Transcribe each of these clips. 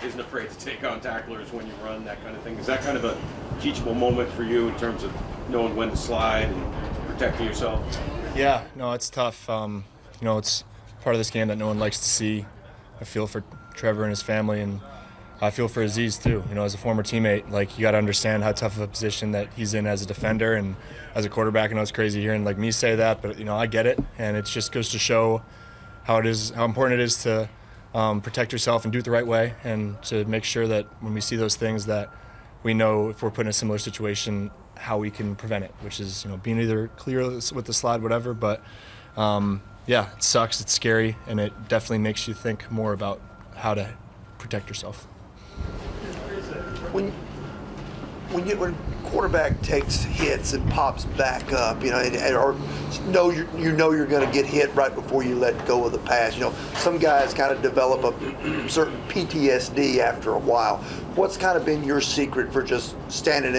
isn't afraid to take on tacklers when you run, that kind of thing. Is that kind of a teachable moment for you in terms of knowing when to slide and protecting yourself? Yeah, no, it's tough. It's part of this game that no one likes to see. I feel for Trevor and his family, and I feel for Aziz too. As a former teammate, you got to understand how tough of a position that he's in as a defender and as a quarterback. I know it's crazy hearing me say that, but I get it, and it just goes to show how important it is to protect yourself and do it the right way, and to make sure that when we see those things that we know if we're put in a similar situation how we can prevent it, which is being either clear with the slide, whatever. But yeah, it sucks, it's scary, and it definitely makes you think more about how to protect yourself. When quarterback takes hits and pops back up, you're going to get hit right before you let go of the pass. Some guys kind of develop a certain PTSD after a while. What's kind of been your secret for just standing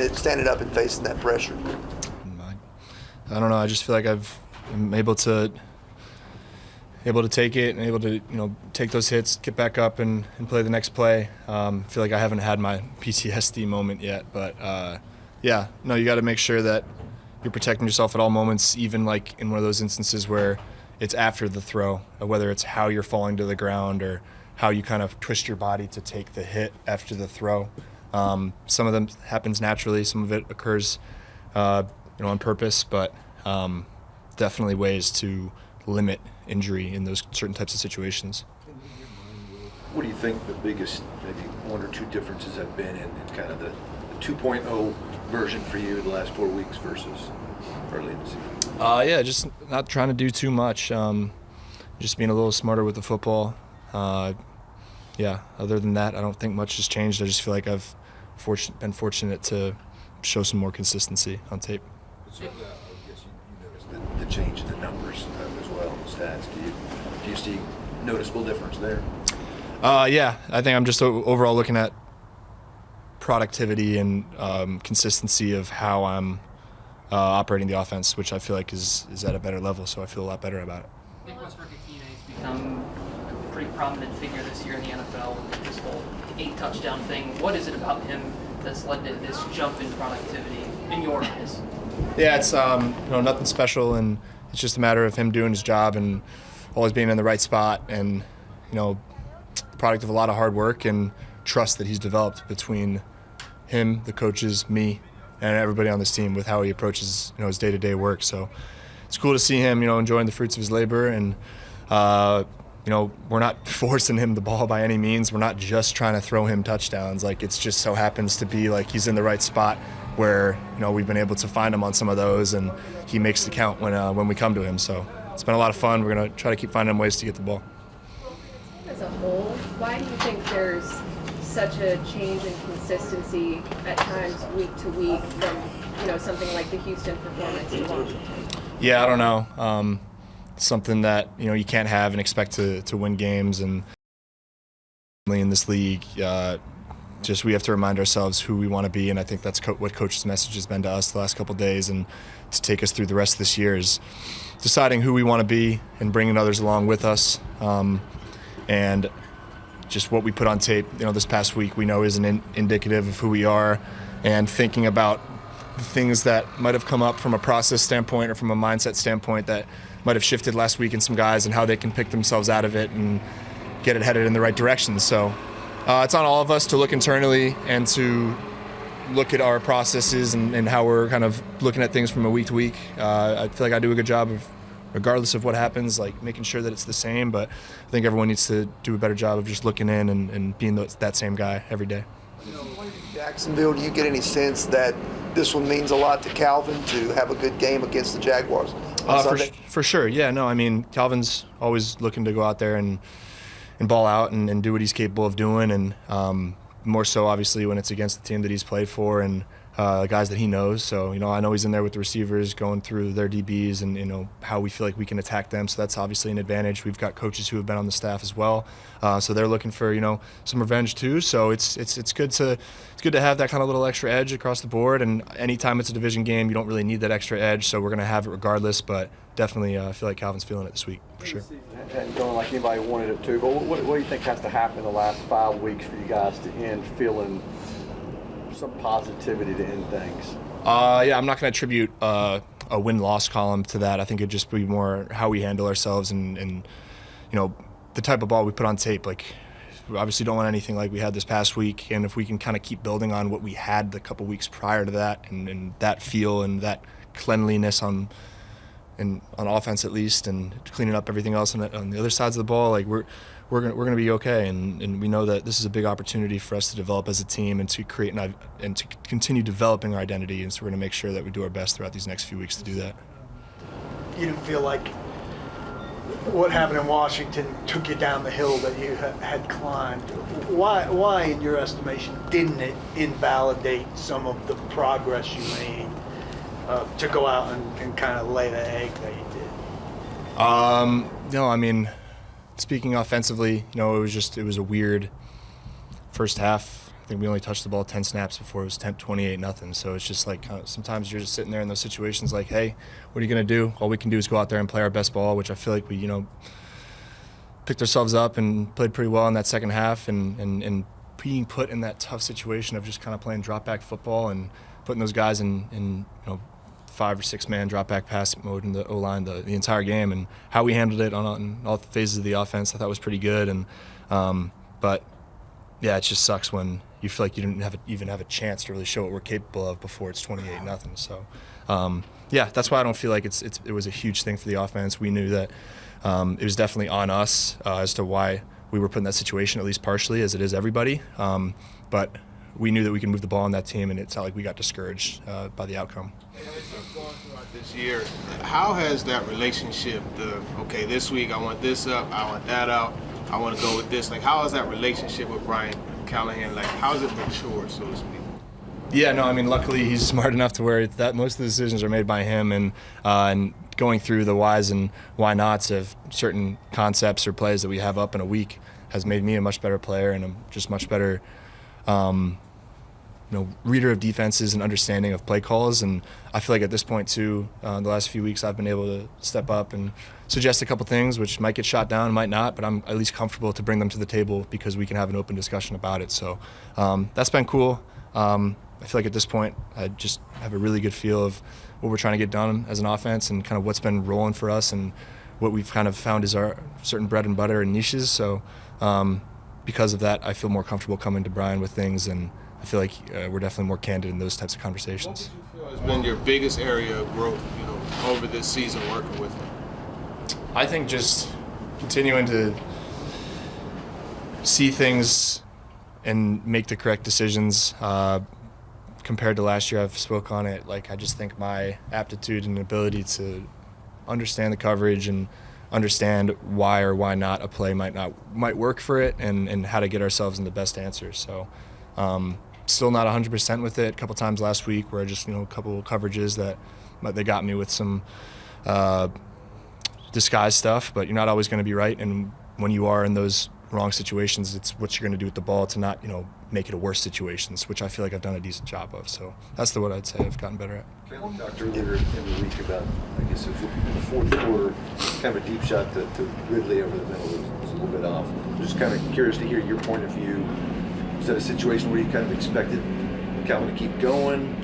up and facing that pressure? I don't know. I just feel like I'm able to take it and able to take those hits, get back up and play the next play. I feel like I haven't had my PTSD moment yet, but yeah, no, you got to make sure that you're protecting yourself at all moments, even in one of those instances where it's after the throw, whether it's how you're falling to the ground or how you kind of twist your body to take the hit after the throw. Some of them happens naturally, some of it occurs on purpose, but definitely ways to limit injury in those certain types of situations. What do you think the biggest, maybe one or two differences have been in kind of the 2.0 version for you the last 4 weeks versus early in the season? Yeah, just not trying to do too much. Just being a little smarter with the football. Yeah, other than that, I don't think much has changed. I just feel like I've been fortunate to show some more consistency on tape. So, I guess you noticed the change in the numbers as well, the stats. Do you see noticeable difference there? Yeah, I think I'm just overall looking at productivity and consistency of how I'm operating the offense, which I feel like is at a better level, so I feel a lot better about it. I think Westbrook has become a pretty prominent figure this year in the NFL with this whole 8-touchdown thing. What is it about him that's led to this jump in productivity in your eyes? Yeah, it's nothing special, and it's just a matter of him doing his job and always being in the right spot, and the product of a lot of hard work and trust that he's developed between him, the coaches, me, and everybody on this team with how he approaches his day-to-day work. So it's cool to see him enjoying the fruits of his labor, and we're not forcing him the ball by any means. We're not just trying to throw him touchdowns. It's just so happens to be he's in the right spot where we've been able to find him on some of those, and he makes the count when we come to him. So it's been a lot of fun. We're going to try to keep finding ways to get the ball. As a whole, why do you think there's such a change in consistency at times week to week from something like the Houston performance in Washington? Yeah, I don't know. Something that you can't have and expect to win games, and in this league, just we have to remind ourselves who we want to be, and I think that's what Coach's message has been to us the last couple of days, and to take us through the rest of this year is deciding who we want to be and bringing others along with us, and just what we put on tape this past week we know isn't indicative of who we are, and thinking about the things that might have come up from a process standpoint or from a mindset standpoint that might have shifted last week in some guys, and how they can pick themselves out of it and get it headed in the right direction. So it's on all of us to look internally and to look at our processes and how we're kind of looking at things from a week to week. I feel like I do a good job of, regardless of what happens, making sure that it's the same, but I think everyone needs to do a better job of just looking in and being that same guy every day. Jacksonville, do you get any sense that this one means a lot to Calvin to have a good game against the Jaguars on Sunday? For sure, yeah. No, I mean, Calvin's always looking to go out there and ball out and do what he's capable of doing, and more so obviously when it's against the team that he's played for, and guys that he knows. So, I know he's in there with the receivers going through their DBs and, how we feel like we can attack them. So that's obviously an advantage. We've got coaches who have been on the staff as well. So they're looking for, some revenge too. So it's good to have that kind of little extra edge across the board. And anytime it's a division game, you don't really need that extra edge. So we're going to have it regardless. But definitely I feel like Calvin's feeling it this week for sure. And going like anybody wanted it to, but what do you think has to happen in the last 5 weeks for you guys to end feeling some positivity to end things? Yeah, I'm not going to attribute a win-loss column to that. I think it'd just be more how we handle ourselves and the type of ball we put on tape. Like, we obviously don't want anything like we had this past week, and if we can kind of keep building on what we had the couple weeks prior to that and that feel and that cleanliness on offense at least, and cleaning up everything else on the other sides of the ball, like we're gonna be okay, and we know that this is a big opportunity for us to develop as a team and to create and to continue developing our identity, and so we're gonna make sure that we do our best throughout these next few weeks to do that. You didn't feel like what happened in Washington took you down the hill that you had climbed. Why, in your estimation, didn't it invalidate some of the progress you made to go out and kind of lay the egg that you did? No, I mean, speaking offensively, it was a weird first half. I think we only touched the ball 10 snaps before it was 28-0. So it's just like sometimes you're just sitting there in those situations like, hey, what are you going to do? All we can do is go out there and play our best ball, which I feel like we, picked ourselves up and played pretty well in that second half, and being put in that tough situation of just kind of playing drop back football and putting those guys in 5 or 6 man drop back pass mode in the O-line the entire game, and how we handled it on all phases of the offense I thought was pretty good. And but yeah, it just sucks when you feel like you didn't even have a chance to really show what we're capable of before it's 28-0. So yeah, that's why I don't feel like it was a huge thing for the offense. We knew that it was definitely on us as to why we were put in that situation, at least partially, as it is everybody. But we knew that we could move the ball on that team, and it's not like we got discouraged by the outcome. Going throughout this year, how has that relationship, okay, this week I want this up, I want that out, I want to go with this, like how has that relationship with Brian Callahan, like how has it matured, so to speak? Yeah, no, I mean, luckily he's smart enough to where that most of the decisions are made by him, and going through the whys and why nots of certain concepts or plays that we have up in a week has made me a much better player and a just much better reader of defenses and understanding of play calls. And I feel like at this point too, the last few weeks I've been able to step up and suggest a couple things which might get shot down, might not, but I'm at least comfortable to bring them to the table because we can have an open discussion about it. So that's been cool. I feel like at this point I just have a really good feel of what we're trying to get done as an offense and kind of what's been rolling for us and what we've kind of found is our certain bread and butter and niches. So because of that, I feel more comfortable coming to Brian with things, and I feel like we're definitely more candid in those types of conversations. What would you feel has been your biggest area of growth, over this season working with him? I think just continuing to see things and make the correct decisions. Compared to last year, I've spoke on it. Like, I just think my aptitude and ability to understand the coverage and understand why or why not a play might work for it, and how to get ourselves in the best answer. So still not 100% with it. A couple times last week where I just, a couple of coverages that they got me with some disguise stuff, but you're not always going to be right. And when you are in those wrong situations, it's what you're going to do with the ball to not, make it a worse situations, which I feel like I've done a decent job of. So that's what I'd say I've gotten better at. Calvin talked earlier in the week about, I guess it was in the fourth quarter, kind of a deep shot to Ridley over the middle was a little bit off. I'm just kind of curious to hear your point of view. Was that a situation where you kind of expected Calvin to keep going,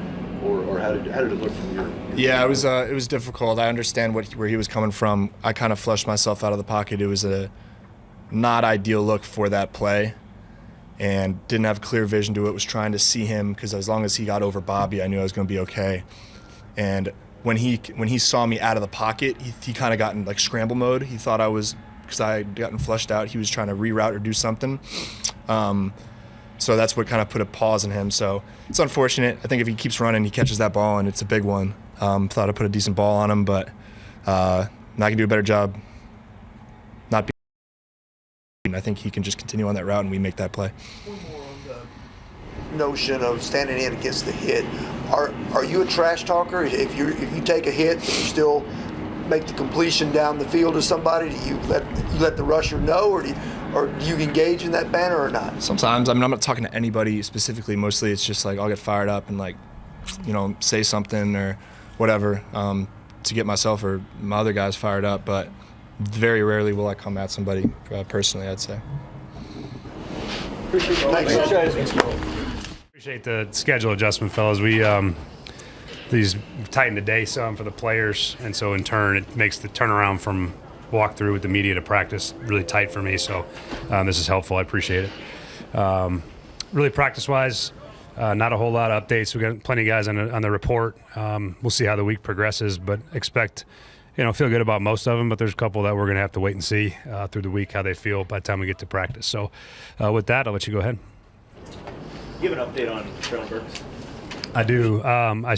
or how did it look from your Yeah, it was difficult. I understand where he was coming from. I kind of flushed myself out of the pocket. It was a not ideal look for that play, and didn't have clear vision to it. Was trying to see him because as long as he got over Bobby, I knew I was going to be okay. And when he saw me out of the pocket, he kind of got in like scramble mode. He thought I was, because I had gotten flushed out, he was trying to reroute or do something. So that's what kind of put a pause in him. So it's unfortunate. I think if he keeps running, he catches that ball, and it's a big one. Thought I put a decent ball on him, but I can do a better job not being. I think he can just continue on that route, and we make that play. One more on notion of standing in against the hit. Are you a trash talker? If you take a hit, you still make the completion down the field to somebody? Do you let the rusher know, or do you engage in that banner or not? Sometimes, I mean, I'm not talking to anybody specifically. Mostly it's just like I'll get fired up and like, say something or whatever to get myself or my other guys fired up. But very rarely will I come at somebody personally, I'd say. Appreciate the schedule adjustment, fellas. These tightened the day some for the players, and so in turn it makes the turnaround from walkthrough with the media to practice really tight for me. So this is helpful. I appreciate it. Really practice-wise, not a whole lot of updates. We got plenty of guys on the report. We'll see how the week progresses, but expect, feel good about most of them. But there's a couple that we're going to have to wait and see through the week how they feel by the time we get to practice. So with that, I'll let you go ahead. You have an update on Scramble? I do. I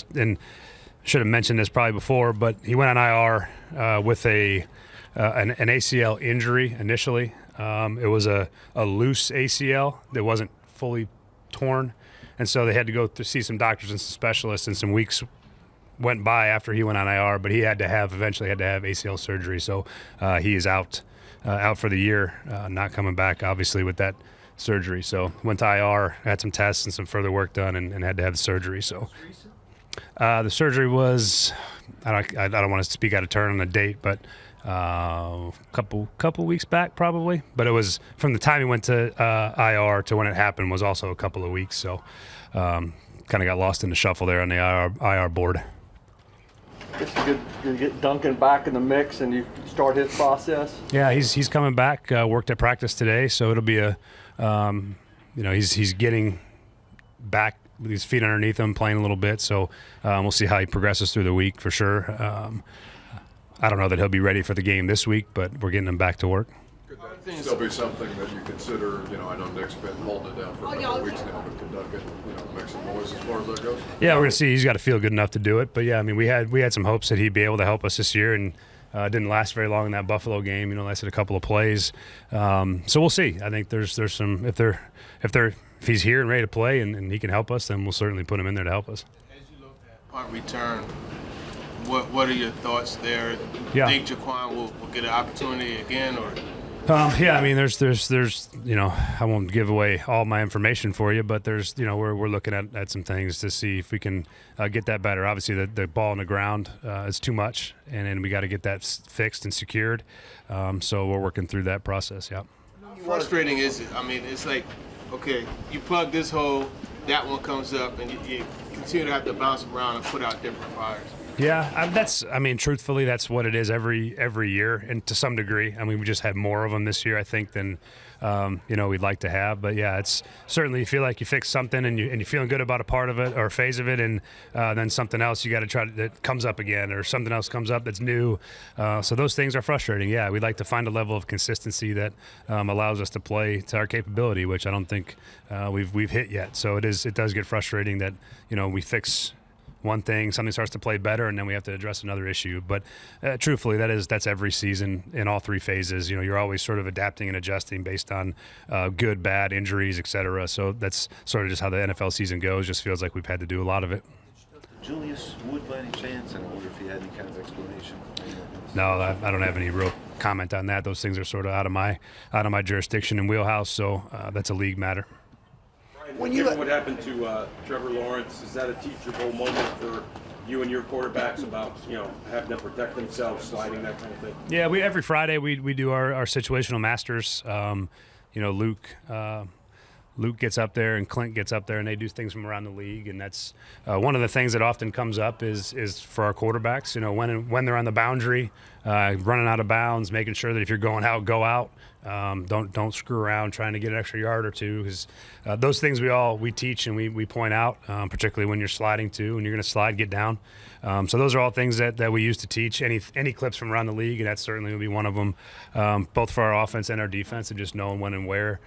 should have mentioned this probably before, but he went on IR with an ACL injury initially. It was a loose ACL that wasn't fully torn, and so they had to go to see some doctors and some specialists, and some weeks went by after he went on IR, but he eventually had to have ACL surgery. So he is out for the year, not coming back, obviously, with that surgery. So went to IR, had some tests and some further work done, and had to have the surgery. So the surgery was, I don't want to speak out of turn on the date, but couple weeks back probably. But it was from the time he went to IR to when it happened was also a couple of weeks. So kind of got lost in the shuffle there on the IR board. It's good to get Duncan back in the mix and you start his process. Yeah, he's coming back. Worked at practice today, so it'll be he's getting back with his feet underneath him, playing a little bit. So we'll see how he progresses through the week for sure. I don't know that he'll be ready for the game this week, but we're getting him back to work. Could that still be something that you consider? I know Nick's been holding it down for a couple of weeks now, but could Duncan, make some noise as far as that goes? Yeah, we're gonna see. He's got to feel good enough to do it. But yeah, I mean, we had some hopes that he'd be able to help us this year, and didn't last very long in that Buffalo game. Lasted a couple of plays. So we'll see. I think there's some if he's here and ready to play and he can help us, then we'll certainly put him in there to help us. As you look at punt return, what are your thoughts there? Yeah. Think Jaquan will get an opportunity again, or? Yeah, I mean, there's I won't give away all my information for you, but there's, we're looking at some things to see if we can get that better. Obviously, the ball on the ground is too much, and then we got to get that fixed and secured. So we're working through that process. Yeah. How frustrating is it? I mean, it's like, okay, you plug this hole, that one comes up, and you continue to have to bounce around and put out different fires. Yeah, truthfully, that's what it is every year, and to some degree. I mean, we just had more of them this year, I think, than we'd like to have. But yeah, it's certainly, you feel like you fix something and you're feeling good about a part of it or a phase of it, and then something else you got to try that comes up again, or something else comes up that's new. So those things are frustrating. Yeah, we'd like to find a level of consistency that allows us to play to our capability, which I don't think we've hit yet. So it does get frustrating that we fix one thing, something starts to play better, and then we have to address another issue. But truthfully, that's every season in all three phases. You're always sort of adapting and adjusting based on good, bad, injuries, etc. So that's sort of just how the NFL season goes. Just feels like we've had to do a lot of it. Julius Wood, by any chance? I wonder if he had any kind of explanation. No, I don't have any real comment on that. Those things are sort of out of my jurisdiction and wheelhouse. So that's a league matter. Given what happened to Trevor Lawrence, is that a teachable moment for you and your quarterbacks about having to protect themselves, sliding, that kind of thing? Yeah, every Friday we do our situational masters. Luke gets up there and Clint gets up there, and they do things from around the league, and that's one of the things that often comes up is for our quarterbacks. When they're on the boundary, running out of bounds, making sure that if you're going out, go out. Don't screw around trying to get an extra yard or two, because those things we teach and we point out, particularly when you're sliding too, when you're going to slide, get down. So those are all things that we use to teach any clips from around the league, and that certainly will be one of them, both for our offense and our defense, and just knowing when and where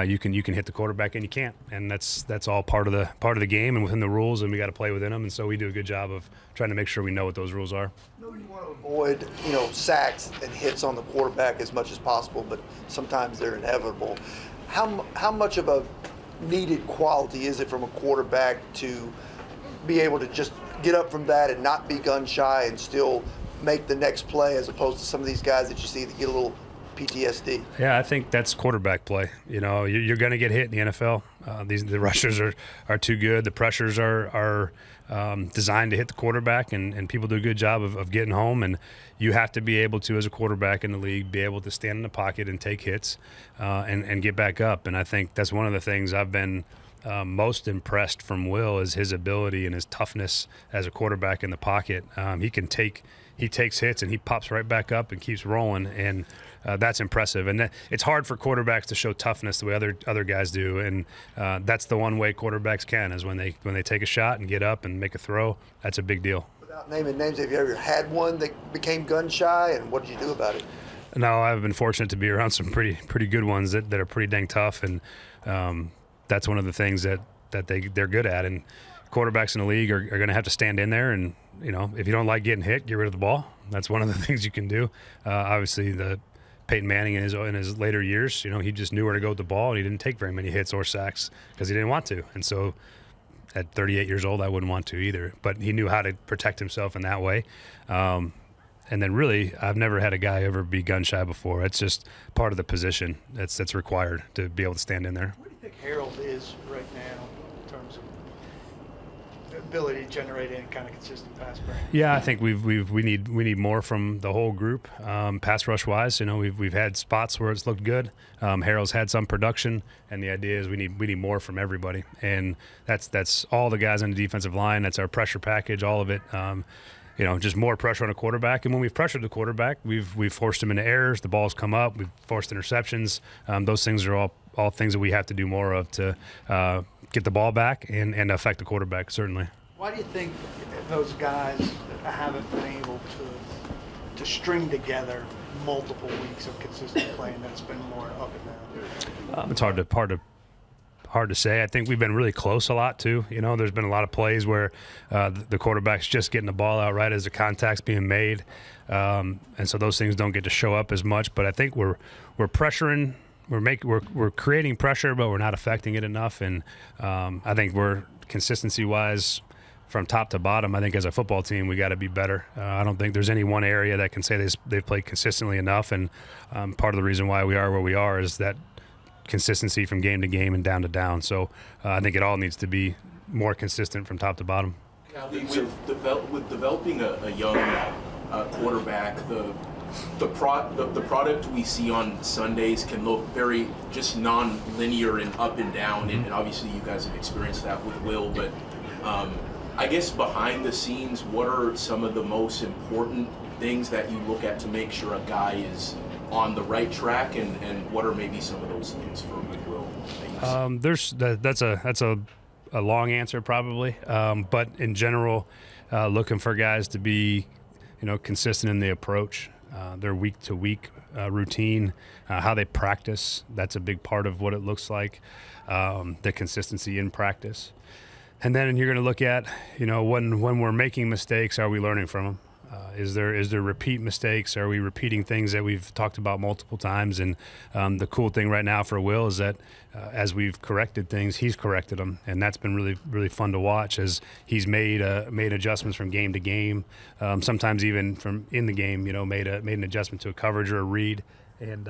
you can hit the quarterback and you can't, and that's all part of the game and within the rules, and we got to play within them, and so we do a good job of trying to make sure we know what those rules are. You want to avoid sacks and hits on the quarterback as much as possible, but sometimes they're inevitable. How much of a needed quality is it from a quarterback to be able to just get up from that and not be gun shy and still make the next play, as opposed to some of these guys that you see that get a little PTSD? Yeah, I think that's quarterback play. You know, you're going to get hit in the NFL. The rushers are too good. The pressures are designed to hit the quarterback, and people do a good job of getting home. And you have to be able to, as a quarterback in the league, be able to stand in the pocket and take hits and get back up. And I think that's one of the things I've been most impressed from Will is his ability and his toughness as a quarterback in the pocket. He takes hits and he pops right back up and keeps rolling, and that's impressive. And it's hard for quarterbacks to show toughness the way other guys do, and that's the one way quarterbacks can is when they take a shot and get up and make a throw. That's a big deal. Without naming names, have you ever had one that became gun shy, and what did you do about it? No, I've been fortunate to be around some pretty good ones that are pretty dang tough, and that's one of the things that they're good at. And quarterbacks in the league are going to have to stand in there, and you know, if you don't like getting hit, get rid of the ball. That's one of the things you can do. Obviously, Peyton Manning in his later years, you know, he just knew where to go with the ball, and he didn't take very many hits or sacks because he didn't want to. And so, at 38 years old, I wouldn't want to either. But he knew how to protect himself in that way. And then, really, I've never had a guy ever be gun shy before. It's just part of the position that's required to be able to stand in there. Where do you think Harold is right now in terms of ability to generate any kind of consistent pass play? Yeah, I think we need more from the whole group, pass rush wise. You know, we've had spots where it's looked good. Harold's had some production, and the idea is we need more from everybody, and that's all the guys on the defensive line. That's our pressure package, all of it. You know, just more pressure on a quarterback. And when we've pressured the quarterback, we've forced him into errors. The balls come up. We've forced interceptions. Those things are all things that we have to do more of to get the ball back and affect the quarterback, certainly. Why do you think those guys haven't been able to string together multiple weeks of consistent play, and that's been more up and down? It's hard to say. I think we've been really close a lot too. You know, there's been a lot of plays where the quarterback's just getting the ball out right as the contact's being made, and so those things don't get to show up as much. But I think we're pressuring, we're creating pressure, but we're not affecting it enough. And I think we're consistency wise, from top to bottom, I think as a football team we got to be better. I don't think there's any one area that can say they've played consistently enough. And part of the reason why we are where we are is that consistency from game to game and down to down. So I think it all needs to be more consistent from top to bottom. With developing a young quarterback, the product we see on Sundays can look very just non-linear and up and down, and obviously you guys have experienced that with Will, but I guess behind the scenes, what are some of the most important things that you look at to make sure a guy is on the right track, and what are maybe some of those things for Will? That's a long answer probably, but in general, looking for guys to be, you know, consistent in the approach, their week to week routine, how they practice. That's a big part of what it looks like, the consistency in practice. And then you're going to look at, you know, when we're making mistakes, are we learning from them? Is there repeat mistakes? Are we repeating things that we've talked about multiple times? And the cool thing right now for Will is that as we've corrected things, he's corrected them, and that's been really, really fun to watch as he's made adjustments from game to game. Sometimes even from in the game, you know, made an adjustment to a coverage or a read, and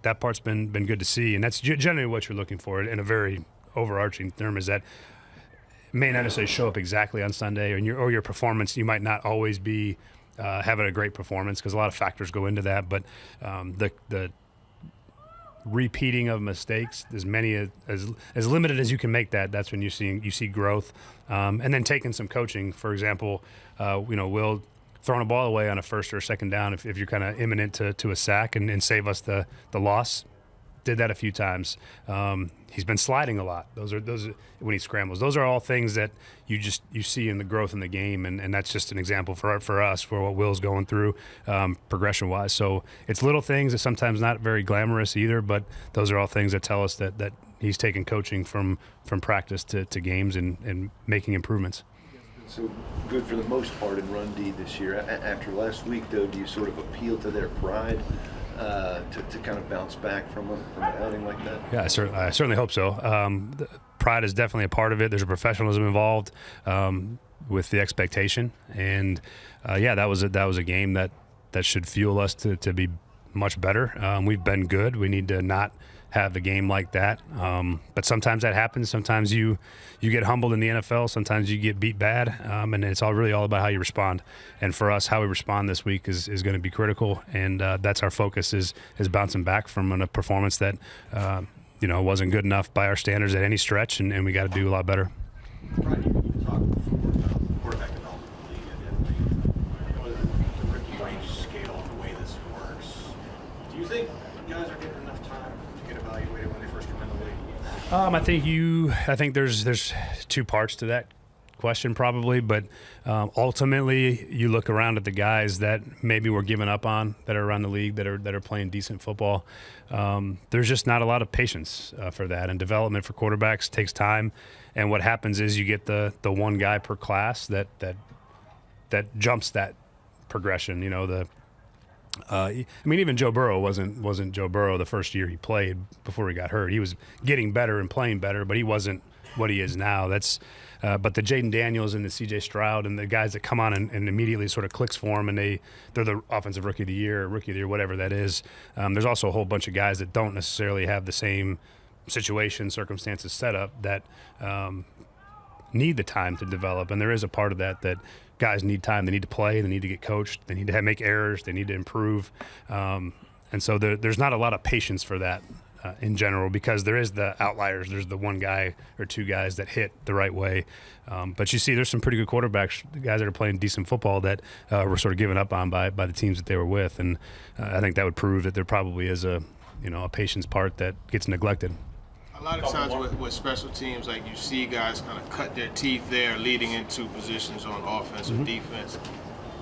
that part's been good to see. And that's generally what you're looking for in a very overarching term, is that may not necessarily show up exactly on Sunday, or your performance. You might not always be having a great performance because a lot of factors go into that. But the repeating of mistakes, as many as limited as you can make that's when you see growth. And then taking some coaching, for example, you know, Will throwing a ball away on a first or a second down if you're kind of imminent to a sack and save us the loss. Did that a few times. He's been sliding a lot. Those are when he scrambles. Those are all things that you see in the growth in the game, and that's just an example for us for what Will's going through progression wise. So it's little things that sometimes not very glamorous either, but those are all things that tell us that he's taking coaching from practice to games and making improvements. So good for the most part in run D this year. After last week, though, do you sort of appeal to their pride to kind of bounce back from an outing like that? Yeah, I certainly hope so. pride is definitely a part of it. There's a professionalism involved with the expectation, and that was a game that should fuel us to be much better. We've been good. We need to not have a game like that. But sometimes that happens. Sometimes you get humbled in the NFL. Sometimes you get beat bad. And it's all about how you respond. And for us, how we respond this week is going to be critical. And that's our focus is bouncing back from a performance that wasn't good enough by our standards at any stretch. And we got to do a lot better. Brian, you talked before about quarterback development in the league and the rookie range scale and the way this works. Do you think guys are getting enough time to get evaluated when they first come in the league? I think there's two parts to that question probably, but ultimately you look around at the guys that maybe we're giving up on that are around the league that are playing decent football. There's just not a lot of patience for that, and development for quarterbacks takes time. And what happens is you get the one guy per class that jumps that progression. Even Joe Burrow wasn't Joe Burrow the first year he played before he got hurt. He was getting better and playing better, but he wasn't what he is now. But the Jaden Daniels and the C.J. Stroud and the guys that come on and immediately sort of clicks for them, and they're the offensive rookie of the year, whatever that is. There's also a whole bunch of guys that don't necessarily have the same situation, circumstances, setup that need the time to develop. And there is a part of that guys need time. They need to play. They need to get coached. They need to make errors. They need to improve. And so there's not a lot of patience for that in general, because there is the outliers. There's the one guy or two guys that hit the right way. But you see there's some pretty good quarterbacks, guys that are playing decent football that were sort of given up on by the teams that they were with. And I think that would prove that there probably is a patience part that gets neglected. A lot of times with special teams, like you see guys kind of cut their teeth there leading into positions on offense or defense.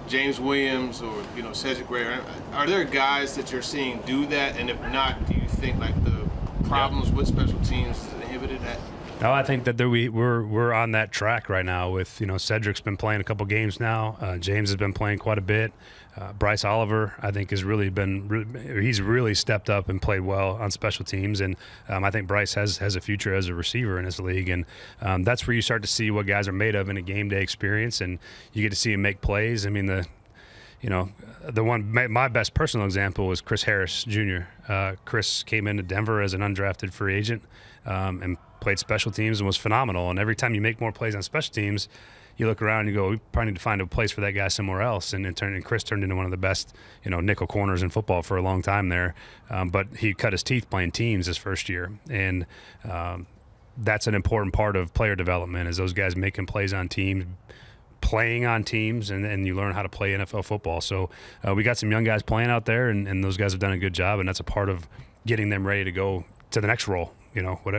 James Williams or Cedric Gray, are there guys that you're seeing do that? And if not, do you think like the problems with special teams inhibited that? No, I think that we're on that track right now with, Cedric's been playing a couple games now. James has been playing quite a bit. Bryce Oliver, I think, he's really stepped up and played well on special teams. And I think Bryce has a future as a receiver in this league. And that's where you start to see what guys are made of in a game day experience. And you get to see him make plays. I mean, my best personal example was Chris Harris Jr. Chris came into Denver as an undrafted free agent and played special teams and was phenomenal. And every time you make more plays on special teams, you look around and you go, we probably need to find a place for that guy somewhere else. And Chris turned into one of the best, nickel corners in football for a long time there. But he cut his teeth playing teams his first year. And that's an important part of player development, is those guys making plays on teams, playing on teams, and you learn how to play NFL football. So we got some young guys playing out there, and those guys have done a good job, and that's a part of getting them ready to go to the next role,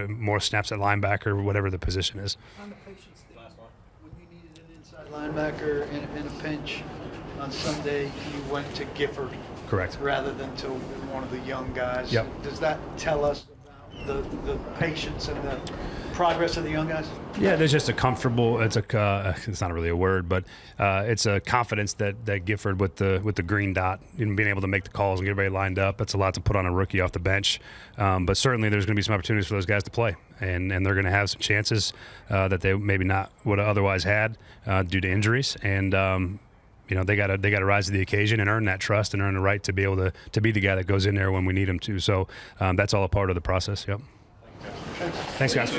more snaps at linebacker or whatever the position is. On the patience thing, when you needed an inside linebacker in a pinch on Sunday, you went to Gifford. Correct. Rather than to one of the young guys. Yep. Does that tell us about the patience and the progress of the young guys? Yeah, there's just it's not really a word, but it's a confidence that Gifford with the green dot, being able to make the calls and get everybody lined up. That's a lot to put on a rookie off the bench. But certainly there's going to be some opportunities for those guys to play, and they're going to have some chances that they maybe not would have otherwise had due to injuries. And they got to rise to the occasion and earn that trust and earn the right to be able to be the guy that goes in there when we need him to. So that's all a part of the process. Yep. Thanks, guys.